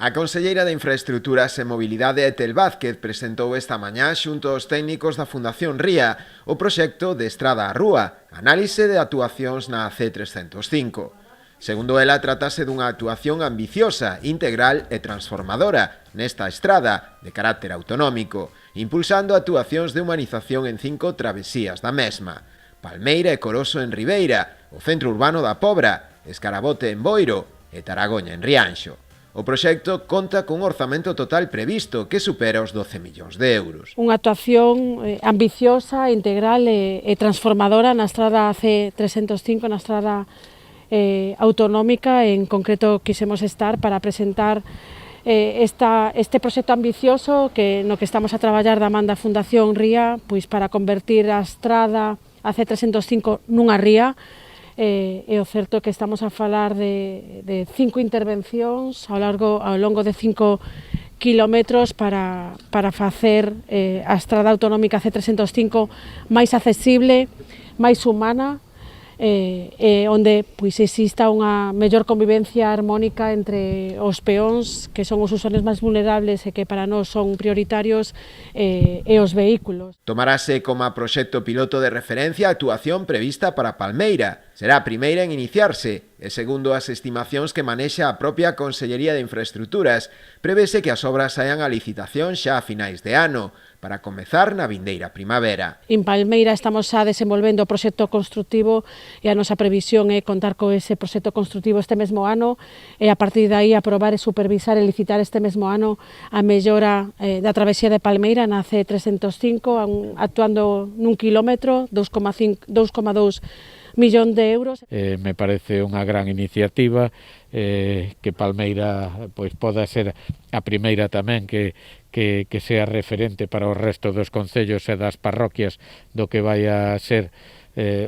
A conselleira de Infraestructuras e Mobilidade Etel Vázquez presentou esta mañá xunto aos técnicos da Fundación Ría o proxecto de Estrada á Rúa, análise de actuacións na C305. Segundo ela, tratase dunha actuación ambiciosa, integral e transformadora nesta estrada de carácter autonómico, impulsando actuacións de humanización en 5 travesías da mesma: Palmeira e Coroso en Ribeira, o centro urbano da Pobra, Escarabote en Boiro e Taragoña en Rianxo. O proxecto conta cun orzamento total previsto que supera os 12 millóns de euros. Unha actuación ambiciosa, integral e transformadora na estrada C305, na estrada autonómica. En concreto quisemos estar para presentar este proxecto ambicioso no que estamos a traballar da man da Fundación Ría, pois para convertir a estrada a C305 nunha ría. E o certo é que estamos a falar de 5 intervencións ao longo de 5 kilómetros para facer a estrada autonómica C305 máis accesible, máis humana, onde pois exista unha mellor convivencia armónica entre os peóns, que son os usuarios máis vulnerables e que para nós son prioritarios, e os vehículos. Tomarase como proxecto piloto de referencia a actuación prevista para Palmeira. Será a primeira en iniciarse e, segundo as estimacións que manexa a propia Consellería de Infraestructuras, prevese que as obras saian a licitación xa a finais de ano, para comezar na vindeira primavera. En Palmeira estamos xa desenvolvendo o proxecto construtivo e a nosa previsión é contar co ese proxecto construtivo este mesmo ano e a partir de aí aprobar e supervisar e licitar este mesmo ano a mellora da travesía de Palmeira na C305, actuando nun kilómetro, 2,2 millón de euros. Me parece unha gran iniciativa, que Palmeira pois poda ser a primeira tamén que sea referente para o resto dos concellos e das parroquias do que vai a ser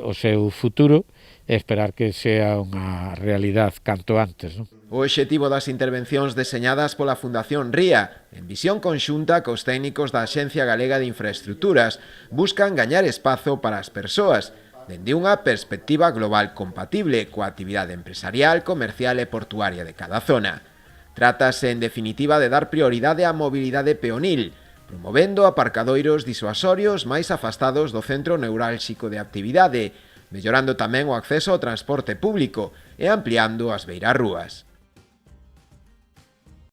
o seu futuro, e esperar que sea unha realidade canto antes, non? O obxectivo das intervencións deseñadas pola Fundación Ría, en visión conxunta cos técnicos da Axencia Galega de Infraestructuras, buscan gañar espazo para as persoas, dende unha perspectiva global compatible coa actividade empresarial, comercial e portuaria de cada zona. Trátase, en definitiva, de dar prioridade á mobilidade peonil, promovendo aparcadoiros disuasorios máis afastados do centro neurálxico de actividade, mellorando tamén o acceso ao transporte público e ampliando as beirarrúas.